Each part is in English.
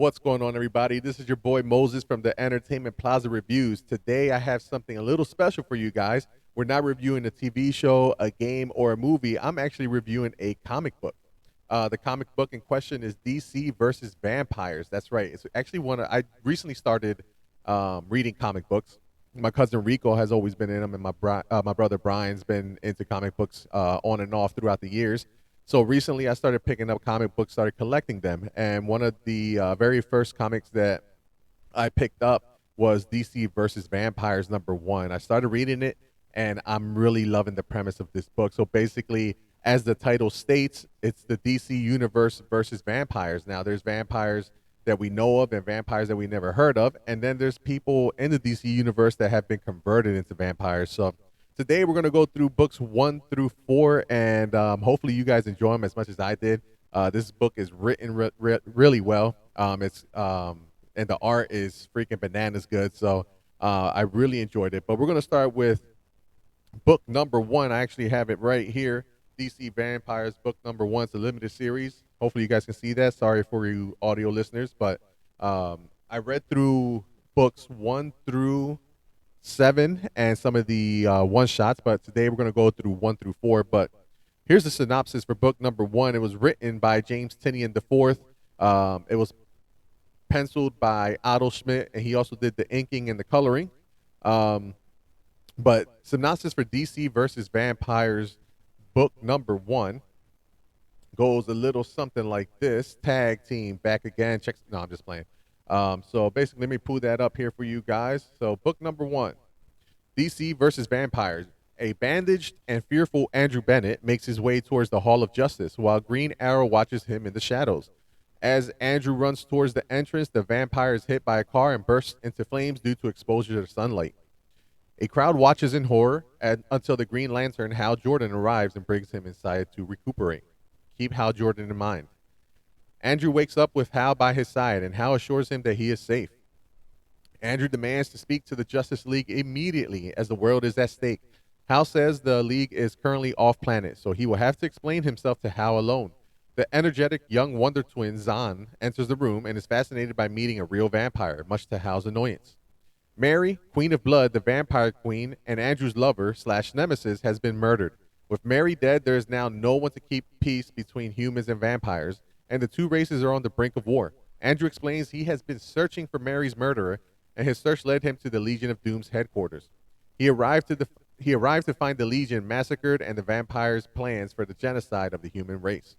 What's going on, everybody? This is your boy Moses from the Entertainment Plaza Reviews. Today, I have something a little special for you guys. We're not reviewing a TV show, a game, or a movie. I'm actually reviewing a comic book. The comic book in question is DC versus Vampires. That's right. It's actually I recently started reading comic books. My cousin Rico has always been in them, and my brother Brian's been into comic books on and off throughout the years. So recently, I started picking up comic books, started collecting them, and one of the very first comics that I picked up was DC versus Vampires #1. I started reading it, and I'm really loving the premise of this book. So basically, as the title states, it's the DC universe versus vampires. Now, there's vampires that we know of and vampires that we never heard of, and then there's people in the DC universe that have been converted into vampires. So today we're going to go through books 1 through 4, and hopefully you guys enjoy them as much as I did. This book is written really well. And the art is freaking bananas good. So I really enjoyed it. But we're going to start with book #1. I actually have it right here. DC Vampires book #1. It's a limited series. Hopefully you guys can see that. Sorry for you audio listeners, but I read through books 1 through 7 and some of the one shots. But today we're going to go through 1 through 4. But here's the synopsis for book #1. It was written by James Tinian IV. It was penciled by Otto Schmidt, and he also did the inking and the coloring. But synopsis for DC versus Vampires book #1 goes a little something like this: tag team back again. Check. No, I'm just playing. So basically, let me pull that up here for you guys. So book #1, DC versus Vampires. A bandaged and fearful Andrew Bennett makes his way towards the Hall of Justice, while Green Arrow watches him in the shadows. As Andrew runs towards the entrance, the vampire is hit by a car and bursts into flames due to exposure to sunlight. A crowd watches in horror until the Green Lantern, Hal Jordan, arrives and brings him inside to recuperate. Keep Hal Jordan in mind. Andrew wakes up with Hal by his side, and Hal assures him that he is safe. Andrew demands to speak to the Justice League immediately as the world is at stake. Hal says the League is currently off planet, so he will have to explain himself to Hal alone. The energetic young Wonder Twin, Zahn, enters the room and is fascinated by meeting a real vampire, much to Hal's annoyance. Mary, Queen of Blood, the vampire queen, and Andrew's lover / nemesis, has been murdered. With Mary dead, there is now no one to keep peace between humans and vampires, and the two races are on the brink of war. Andrew explains he has been searching for Mary's murderer, and his search led him to the Legion of Doom's headquarters. He arrived to find the Legion massacred and the vampires' plans for the genocide of the human race.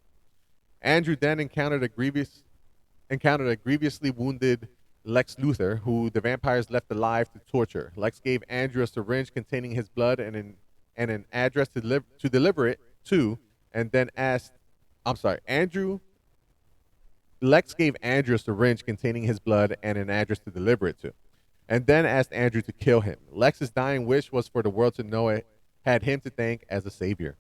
Andrew then encountered a grievously wounded Lex Luthor, who the vampires left alive to torture. Lex gave Andrew a syringe containing his blood and an address to deliver it to, and then asked, I'm sorry, Lex gave Andrew a syringe containing his blood and an address to deliver it to, and then asked Andrew to kill him. Lex's dying wish was for the world to know it had him to thank as a savior.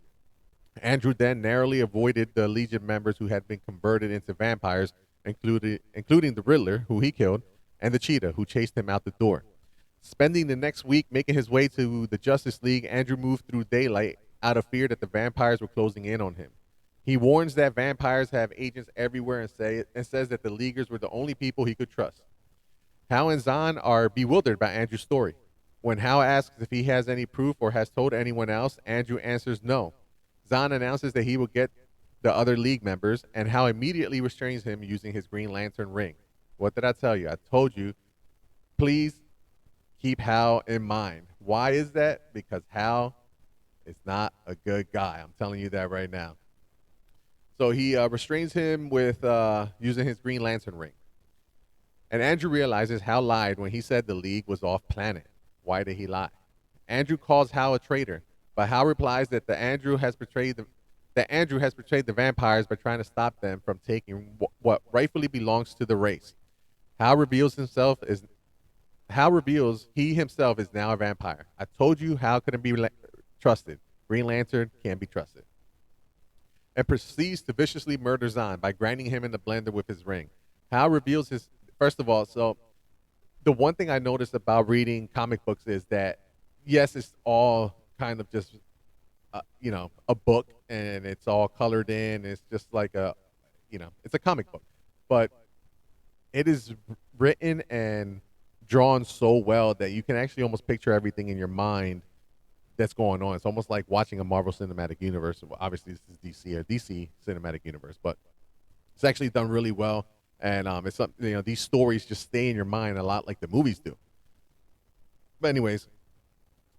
Andrew then narrowly avoided the Legion members who had been converted into vampires, including the Riddler, who he killed, and the Cheetah, who chased him out the door. Spending the next week making his way to the Justice League, Andrew moved through daylight out of fear that the vampires were closing in on him. He warns that vampires have agents everywhere and says that the Leaguers were the only people he could trust. Hal and Zahn are bewildered by Andrew's story. When Hal asks if he has any proof or has told anyone else, Andrew answers no. Zahn announces that he will get the other League members, and Hal immediately restrains him using his Green Lantern ring. What did I tell you? I told you, please keep Hal in mind. Why is that? Because Hal is not a good guy. I'm telling you that right now. So he restrains him with using his Green Lantern ring. And Andrew realizes Hal lied when he said the League was off planet. Why did he lie? Andrew calls Hal a traitor, but Hal replies that Andrew has betrayed the vampires by trying to stop them from taking what rightfully belongs to the race. Hal reveals he himself is now a vampire. I told you Hal couldn't be trusted. Green Lantern can't be trusted. And proceeds to viciously murder Zahn by grinding him in the blender with his ring. Hal reveals his first of all. So the one thing I noticed about reading comic books is that yes, it's all kind of just a book, and it's all colored in. It's just like it's a comic book, but it is written and drawn so well that you can actually almost picture everything in your mind that's going on. It's almost like watching a Marvel Cinematic Universe. Well, obviously, this is DC or DC Cinematic Universe, but it's actually done really well. And it's something, these stories just stay in your mind a lot like the movies do. But anyways,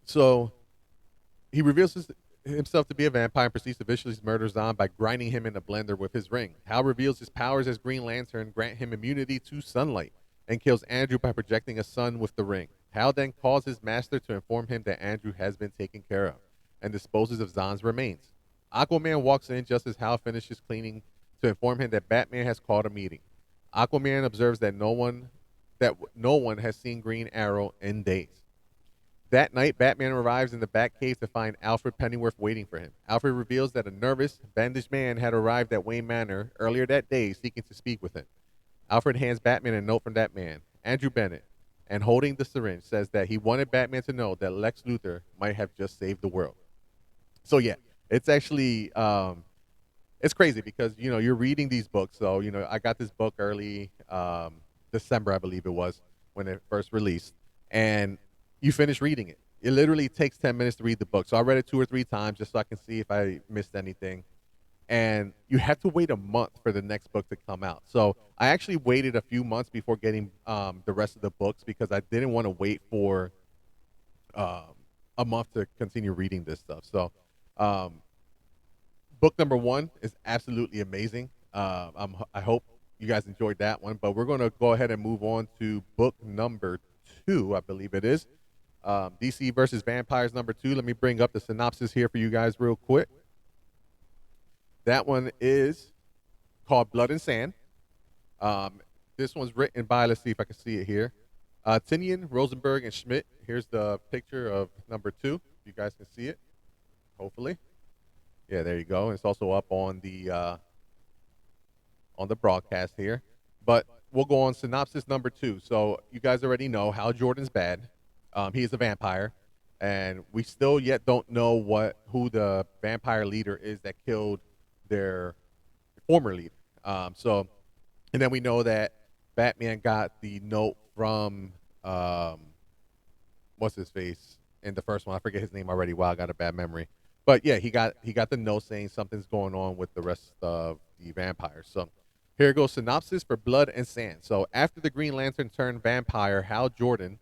so he reveals himself to be a vampire and proceeds to viciously murder Zod by grinding him in a blender with his ring. Hal reveals his powers as Green Lantern grant him immunity to sunlight and kills Andrew by projecting a sun with the ring. Hal then calls his master to inform him that Andrew has been taken care of and disposes of Zod's remains. Aquaman walks in just as Hal finishes cleaning to inform him that Batman has called a meeting. Aquaman observes that no one has seen Green Arrow in days. That night, Batman arrives in the Batcave to find Alfred Pennyworth waiting for him. Alfred reveals that a nervous, bandaged man had arrived at Wayne Manor earlier that day seeking to speak with him. Alfred hands Batman a note from that man, Andrew Bennett, and holding the syringe says that he wanted Batman to know that Lex Luthor might have just saved the world. So yeah, it's actually it's crazy because you're reading these books. So I got this book early December, I believe it was, when it first released, and you finish reading it. It literally takes 10 minutes to read the book. So I read it 2 or 3 times just so I can see if I missed anything. And you have to wait a month for the next book to come out. So I actually waited a few months before getting the rest of the books because I didn't want to wait for a month to continue reading this stuff. So um, book number one is absolutely amazing. I hope you guys enjoyed that one. But we're going to go ahead and move on to book number two, I believe it is. DC versus Vampires number two. Let me bring up the synopsis here for you guys real quick. That one is called Blood and Sand. This one's written by, let's see if I can see it here, Tinian, Rosenberg, and Schmidt. Here's the picture of number two. You guys can see it, hopefully. Yeah, there you go. It's also up on the broadcast here. But we'll go on synopsis number two. So you guys already know Hal Jordan's bad. He is a vampire, and we still yet don't know who the vampire leader is that killed their former leader. And then we know that Batman got the note from what's his face in the first one. I forget his name already. Wow, I got a bad memory. But yeah, he got the note saying something's going on with the rest of the vampires. So here goes synopsis for Blood and Sand. So after the Green Lantern turned vampire, Hal Jordan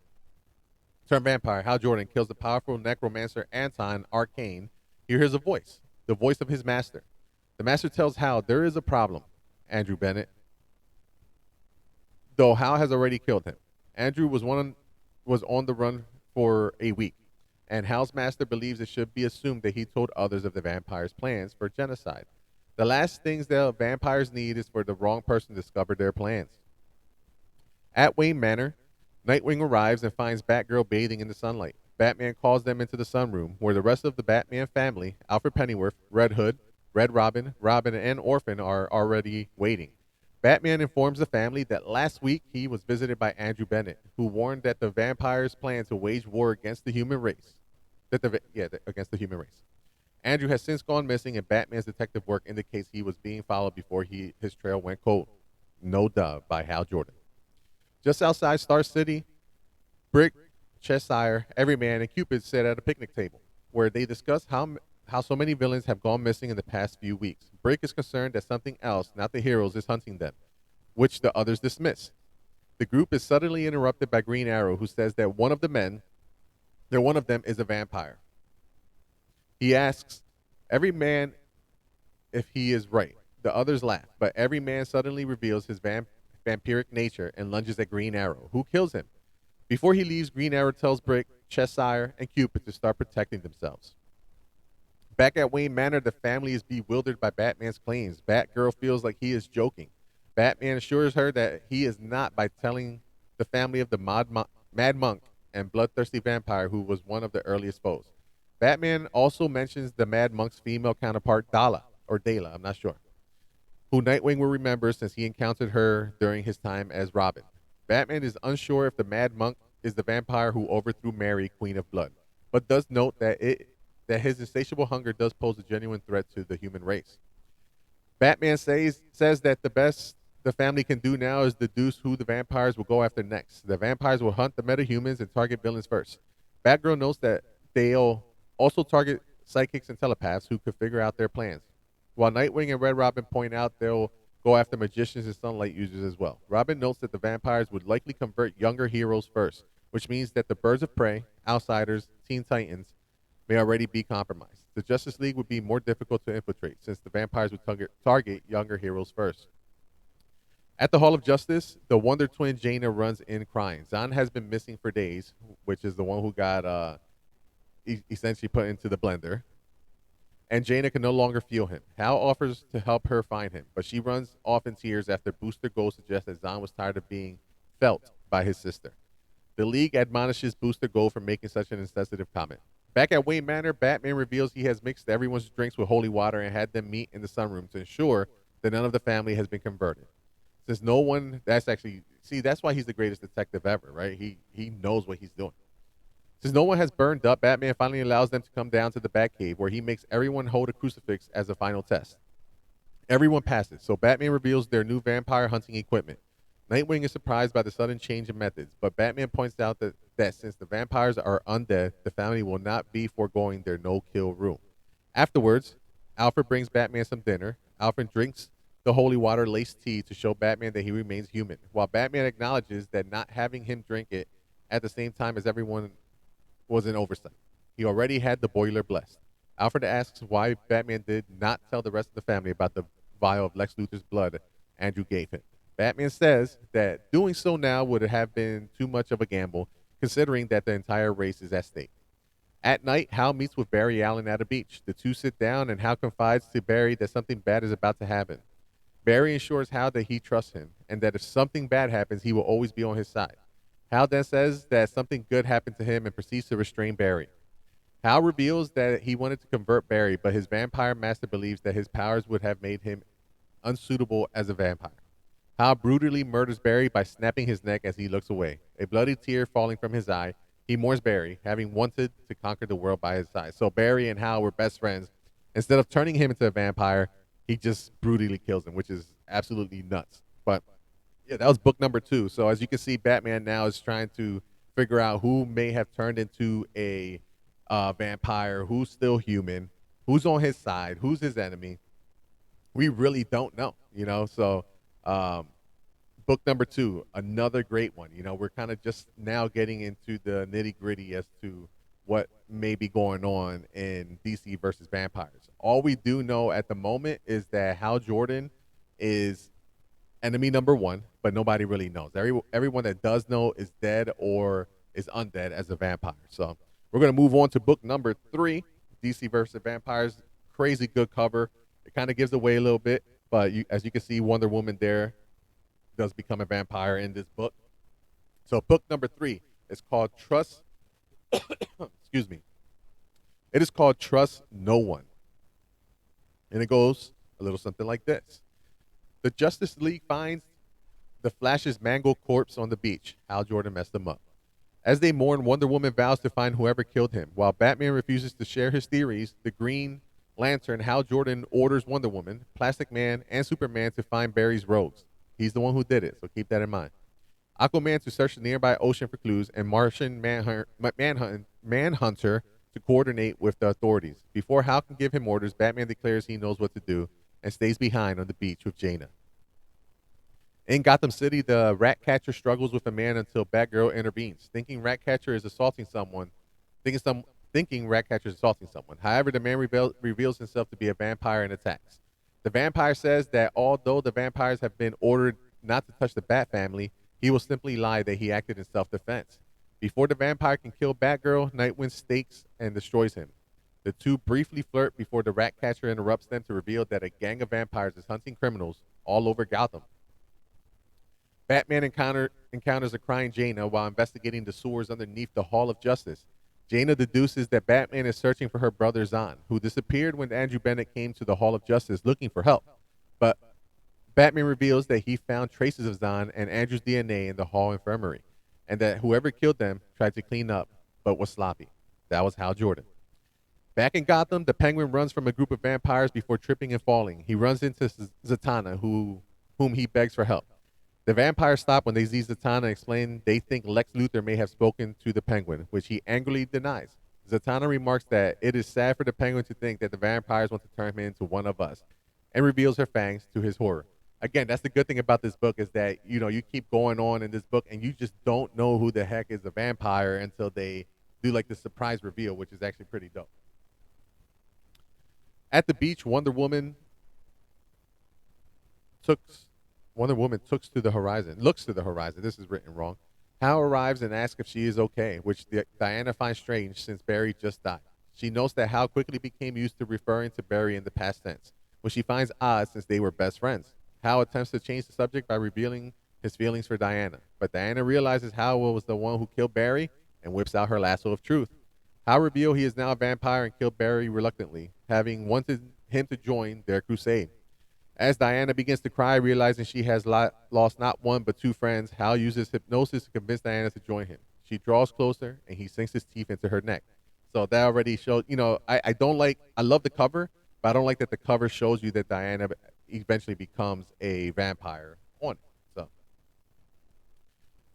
kills the powerful necromancer Anton Arcane. He hears a voice, the voice of his master. The master tells Hal there is a problem, Andrew Bennett, though Hal has already killed him. Andrew was on the run for a week, and Hal's master believes it should be assumed that he told others of the vampires' plans for genocide. The last things the vampires need is for the wrong person to discover their plans. At Wayne Manor, Nightwing arrives and finds Batgirl bathing in the sunlight. Batman calls them into the sunroom, where the rest of the Batman family, Alfred Pennyworth, Red Hood, Red Robin, and Orphan are already waiting. Batman informs the family that last week he was visited by Andrew Bennett, who warned that the vampires plan to wage war against the human race. Against the human race. Andrew has since gone missing, and Batman's detective work indicates he was being followed before his trail went cold. No duh by Hal Jordan. Just outside Star City, Brick, Cheshire, Everyman, and Cupid sit at a picnic table, where they discuss how so many villains have gone missing in the past few weeks. Brick is concerned that something else, not the heroes, is hunting them, which the others dismiss. The group is suddenly interrupted by Green Arrow, who says that one of them is a vampire. He asks every man if he is right. The others laugh, but every man suddenly reveals his vampiric nature and lunges at Green Arrow, who kills him. Before he leaves, Green Arrow tells Brick, Cheshire, and Cupid to start protecting themselves. Back at Wayne Manor, the family is bewildered by Batman's claims. Batgirl feels like he is joking. Batman assures her that he is not by telling the family of the Mad Monk and bloodthirsty vampire who was one of the earliest foes. Batman also mentions the Mad Monk's female counterpart, Dala, I'm not sure, who Nightwing will remember since he encountered her during his time as Robin. Batman is unsure if the Mad Monk is the vampire who overthrew Mary, Queen of Blood, but does note that his insatiable hunger does pose a genuine threat to the human race. Batman says that the best the family can do now is deduce who the vampires will go after next. The vampires will hunt the metahumans and target villains first. Batgirl notes that they'll also target psychics and telepaths who could figure out their plans. While Nightwing and Red Robin point out they'll go after magicians and sunlight users as well. Robin notes that the vampires would likely convert younger heroes first, which means that the Birds of Prey, Outsiders, Teen Titans may already be compromised. The Justice League would be more difficult to infiltrate since the vampires would target younger heroes first. At the Hall of Justice, the Wonder Twin Jaina runs in crying. Zahn has been missing for days, which is the one who got essentially put into the blender. And Jaina can no longer feel him. Hal offers to help her find him, but she runs off in tears after Booster Gold suggests that Zahn was tired of being felt by his sister. The League admonishes Booster Gold for making such an insensitive comment. Back at Wayne Manor, Batman reveals he has mixed everyone's drinks with holy water and had them meet in the sunroom to ensure that none of the family has been converted. Since no one, that's why he's the greatest detective ever, right? He knows what he's doing. Since no one has burned up, Batman finally allows them to come down to the Batcave, where he makes everyone hold a crucifix as a final test. Everyone passes, so Batman reveals their new vampire hunting equipment. Nightwing is surprised by the sudden change in methods, but Batman points out that since the vampires are undead, the family will not be foregoing their no-kill rule. Afterwards, Alfred brings Batman some dinner. Alfred drinks the holy water laced tea to show Batman that he remains human, while Batman acknowledges that not having him drink it at the same time as everyone was an oversight. He already had the boiler blessed. Alfred asks why Batman did not tell the rest of the family about the vial of Lex Luthor's blood Andrew gave him. Batman says that doing so now would have been too much of a gamble, considering that the entire race is at stake. At night, Hal meets with Barry Allen at a beach. The two sit down, and Hal confides to Barry that something bad is about to happen. Barry assures Hal that he trusts him, and that if something bad happens, he will always be on his side. Hal then says that something good happened to him and proceeds to restrain Barry. Hal reveals that he wanted to convert Barry, but his vampire master believes that his powers would have made him unsuitable as a vampire. Hal brutally murders Barry by snapping his neck as he looks away. A bloody tear falling from his eye, he mourns Barry, having wanted to conquer the world by his side. So Barry and Hal were best friends. Instead of turning him into a vampire, he just brutally kills him, which is absolutely nuts. But yeah, that was book number 2. So as you can see, Batman now is trying to figure out who may have turned into a vampire, who's still human, who's on his side, who's his enemy. We really don't know, So book number 2, another great one. We're kind of just now getting into the nitty gritty as to what may be going on in DC versus vampires. All we do know at the moment is that Hal Jordan is enemy number 1, but nobody really knows. Everyone that does know is dead or is undead as a vampire. So we're going to move on to book number 3, DC versus vampires. Crazy good cover. It kind of gives away a little bit, but as you can see, Wonder Woman there does become a vampire in this book. So book number 3 is called Trust. Excuse me. It is called Trust No One. And it goes a little something like this. The Justice League finds the Flash's mangled corpse on the beach. Hal Jordan messed him up. As they mourn, Wonder Woman vows to find whoever killed him. While Batman refuses to share his theories, the Green Lantern, Hal Jordan, orders Wonder Woman, Plastic Man, and Superman to find Barry's rogues. He's the one who did it, so keep that in mind. Aquaman to search the nearby ocean for clues, and Martian Manhunter to coordinate with the authorities. Before Hal can give him orders, Batman declares he knows what to do and stays behind on the beach with Jaina. In Gotham City, the Ratcatcher struggles with a man until Batgirl intervenes, thinking Ratcatcher is assaulting someone. However, the man reveals himself to be a vampire and attacks. The vampire says that although the vampires have been ordered not to touch the Bat family, he will simply lie that he acted in self-defense. Before the vampire can kill Batgirl, Nightwing stakes and destroys him. The two briefly flirt before the Ratcatcher interrupts them to reveal that a gang of vampires is hunting criminals all over Gotham. Batman encounters a crying Jaina while investigating the sewers underneath the Hall of Justice. Jaina deduces that Batman is searching for her brother Zahn, who disappeared when Andrew Bennett came to the Hall of Justice looking for help. But Batman reveals that he found traces of Zahn and Andrew's DNA in the Hall Infirmary, and that whoever killed them tried to clean up, but was sloppy. That was Hal Jordan. Back in Gotham, the Penguin runs from a group of vampires before tripping and falling. He runs into Zatanna, who whom he begs for help. The vampires stop when they see Zatanna and explain they think Lex Luthor may have spoken to the Penguin, which he angrily denies. Zatanna remarks that it is sad for the Penguin to think that the vampires want to turn him into one of us, and reveals her fangs to his horror. Again, that's the good thing about this book is that you keep going on in this book and you just don't know who the heck is a vampire until they do like the surprise reveal, which is actually pretty dope. At the beach, took Wonder Woman looks to the horizon. This is written wrong. Hal arrives and asks if she is okay, which Diana finds strange since Barry just died. She notes that Hal quickly became used to referring to Barry in the past tense, which she finds odd since they were best friends. Hal attempts to change the subject by revealing his feelings for Diana, but Diana realizes Hal was the one who killed Barry and whips out her lasso of truth. Hal reveals he is now a vampire and killed Barry reluctantly, having wanted him to join their crusade. As Diana begins to cry, realizing she has lost not one but two friends, Hal uses hypnosis to convince Diana to join him. She draws closer, and he sinks his teeth into her neck. So that already shows, I love the cover, but I don't like that the cover shows you that Diana eventually becomes a vampire on it. So,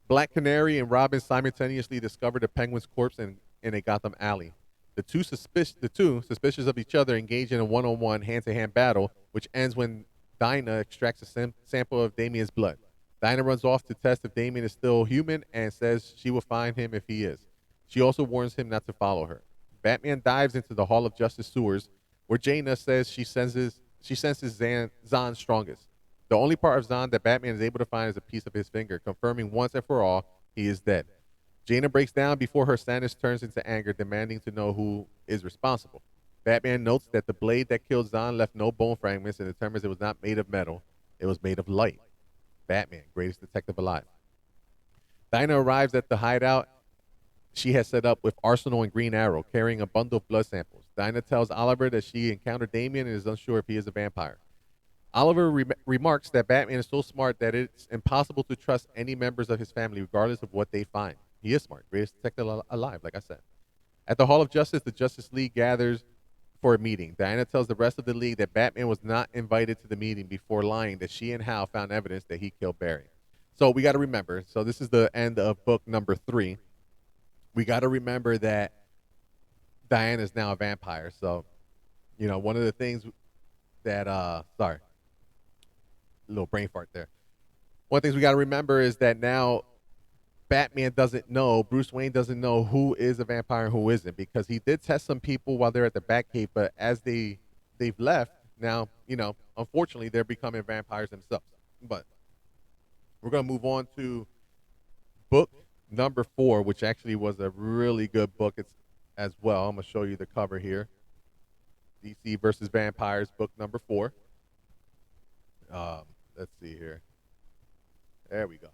Black Canary and Robin simultaneously discover the Penguin's corpse in a Gotham alley. The two, suspicious of each other, engage in a one-on-one, hand-to-hand battle, which ends when Dinah extracts a sample of Damien's blood. Dinah runs off to test if Damien is still human and says she will find him if he is. She also warns him not to follow her. Batman dives into the Hall of Justice sewers, where Jaina says she senses Zon's strongest. The only part of Zon that Batman is able to find is a piece of his finger, confirming once and for all he is dead. Jaina breaks down before her sadness turns into anger, demanding to know who is responsible. Batman notes that the blade that killed Zon left no bone fragments and determines it was not made of metal, it was made of light. Batman, greatest detective alive. Dinah arrives at the hideout she has set up with Arsenal and Green Arrow, carrying a bundle of blood samples. Dinah tells Oliver that she encountered Damien and is unsure if he is a vampire. Oliver remarks that Batman is so smart that it's impossible to trust any members of his family regardless of what they find. He is smart, greatest detective alive, like I said. At the Hall of Justice, the Justice League gathers for a meeting. Diana tells the rest of the league that Batman was not invited to the meeting before lying that she and Hal found evidence that he killed Barry. So we got to remember, so this is the end of book number 3. We got to remember that Diana is now a vampire. So, one of the things that, sorry, a little brain fart there. One of the things we got to remember is that now Batman doesn't know, Bruce Wayne doesn't know who is a vampire and who isn't, because he did test some people while they're at the Batcave, but as they've left, now, unfortunately, they're becoming vampires themselves. But we're going to move on to book number 4, which actually was a really good book as well. I'm going to show you the cover here. DC versus Vampires, book number 4. Let's see here. There we go.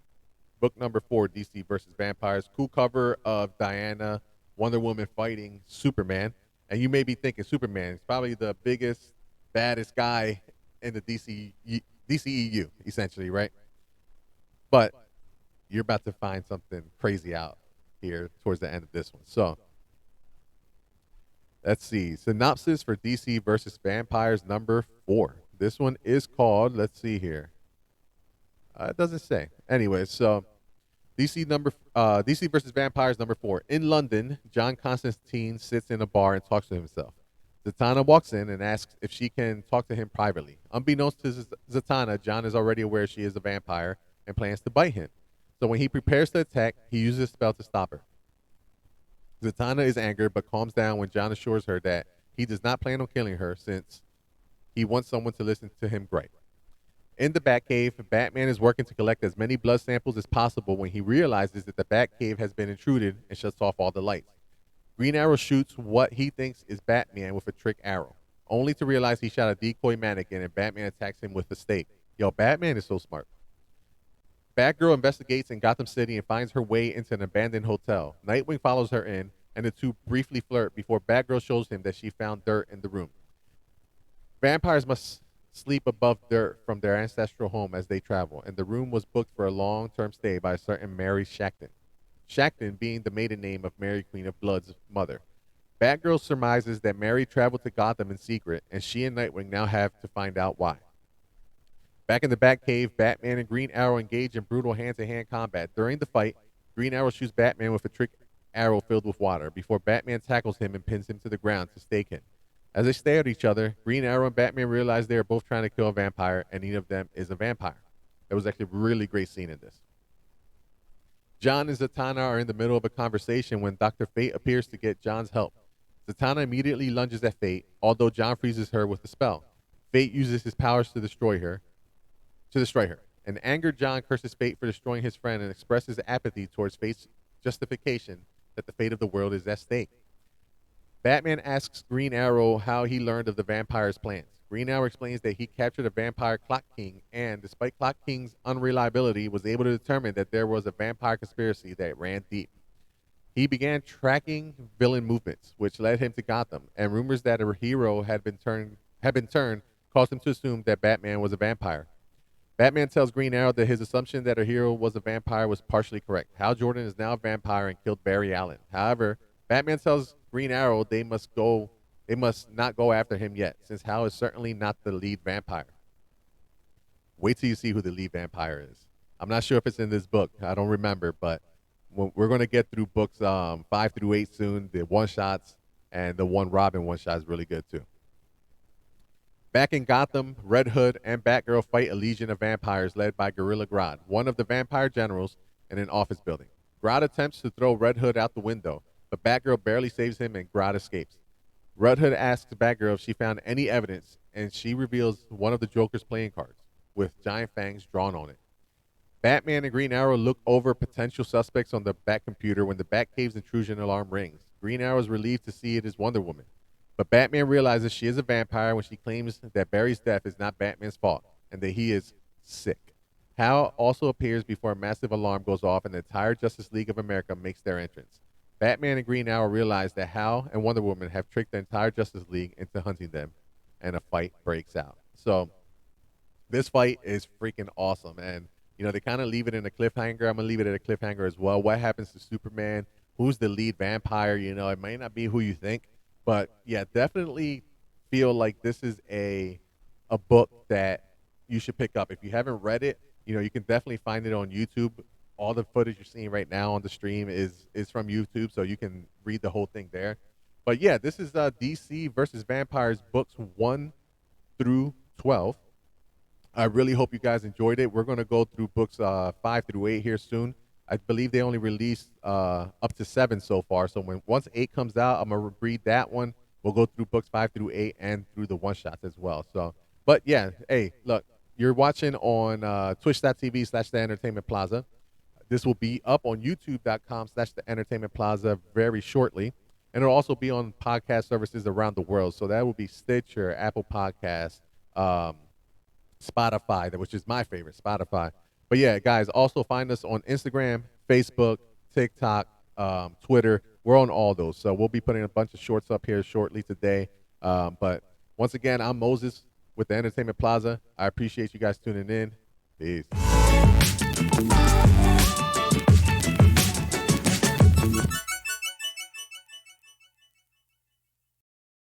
Book number 4, DC versus Vampires. Cool cover of Diana, Wonder Woman fighting Superman. And you may be thinking Superman is probably the biggest, baddest guy in the DCEU, essentially, right? But you're about to find something crazy out here towards the end of this one. So, let's see. Synopsis for DC versus Vampires number 4. This one is called, let's see here. It doesn't say. Anyway, so DC versus Vampires number 4. In London, John Constantine sits in a bar and talks to himself. Zatanna walks in and asks if she can talk to him privately. Unbeknownst to Zatanna, John is already aware she is a vampire and plans to bite him. So when he prepares to attack, he uses a spell to stop her. Zatanna is angered but calms down when John assures her that he does not plan on killing her since he wants someone to listen to him gripe. In the Batcave, Batman is working to collect as many blood samples as possible when he realizes that the Batcave has been intruded and shuts off all the lights. Green Arrow shoots what he thinks is Batman with a trick arrow, only to realize he shot a decoy mannequin and Batman attacks him with a stake. Yo, Batman is so smart. Batgirl investigates in Gotham City and finds her way into an abandoned hotel. Nightwing follows her in, and the two briefly flirt before Batgirl shows him that she found dirt in the room. Vampires must sleep above dirt from their ancestral home as they travel, and the room was booked for a long-term stay by a certain Mary Shackton. Shackton being the maiden name of Mary Queen of Blood's mother. Batgirl surmises that Mary traveled to Gotham in secret, and she and Nightwing now have to find out why. Back in the Batcave, Batman and Green Arrow engage in brutal hand-to-hand combat. During the fight, Green Arrow shoots Batman with a trick arrow filled with water before Batman tackles him and pins him to the ground to stake him. As they stare at each other, Green Arrow and Batman realize they are both trying to kill a vampire, and neither of them is a vampire. It was actually a really great scene in this. John and Zatanna are in the middle of a conversation when Dr. Fate appears to get John's help. Zatanna immediately lunges at Fate, although John freezes her with a spell. Fate uses his powers to destroy her. An angered John curses Fate for destroying his friend and expresses apathy towards Fate's justification that the fate of the world is at stake. Batman asks Green Arrow how he learned of the vampire's plans. Green Arrow explains that he captured a vampire Clock King and, despite Clock King's unreliability, was able to determine that there was a vampire conspiracy that ran deep. He began tracking villain movements, which led him to Gotham, and rumors that a hero had been turned caused him to assume that Batman was a vampire. Batman tells Green Arrow that his assumption that a hero was a vampire was partially correct. Hal Jordan is now a vampire and killed Barry Allen. However, Batman tells Green Arrow they must not go after him yet, since Hal is certainly not the lead vampire. Wait till you see who the lead vampire is. I'm not sure if it's in this book. I don't remember, but we're going to get through books 5 through 8 soon. The one-shots and the one Robin one-shot is really good too. Back in Gotham, Red Hood and Batgirl fight a legion of vampires led by Gorilla Grodd, one of the vampire generals, in an office building. Grodd attempts to throw Red Hood out the window, but Batgirl barely saves him and Grodd escapes. Red Hood asks Batgirl if she found any evidence, and she reveals one of the Joker's playing cards, with giant fangs drawn on it. Batman and Green Arrow look over potential suspects on the Batcomputer when the Batcave's intrusion alarm rings. Green Arrow is relieved to see it is Wonder Woman. But Batman realizes she is a vampire when she claims that Barry's death is not Batman's fault and that he is sick. Hal also appears before a massive alarm goes off and the entire Justice League of America makes their entrance. Batman and Green Arrow realize that Hal and Wonder Woman have tricked the entire Justice League into hunting them, and a fight breaks out. So this fight is freaking awesome, and they kind of leave it in a cliffhanger. I'm going to leave it at a cliffhanger as well. What happens to Superman? Who's the lead vampire? It might not be who you think. But, yeah, definitely feel like this is a book that you should pick up. If you haven't read it, you can definitely find it on YouTube. All the footage you're seeing right now on the stream is from YouTube, so you can read the whole thing there. But, yeah, this is DC versus Vampires books 1 through 12. I really hope you guys enjoyed it. We're going to go through books 5 through 8 here soon. I believe they only released up to 7 so far. So once 8 comes out, I'm gonna read that one. We'll go through books 5 through 8 and through the one shots as well. So, but yeah, hey, look, you're watching on Twitch.tv/The Entertainment Plaza. This will be up on YouTube.com/The Entertainment Plaza very shortly, and it'll also be on podcast services around the world. So that will be Stitcher, Apple Podcasts, Spotify, which is my favorite, Spotify. But yeah, guys, also find us on Instagram, Facebook, TikTok, Twitter. We're on all those. So we'll be putting a bunch of shorts up here shortly today. But once again, I'm Moses with the Entertainment Plaza. I appreciate you guys tuning in. Peace.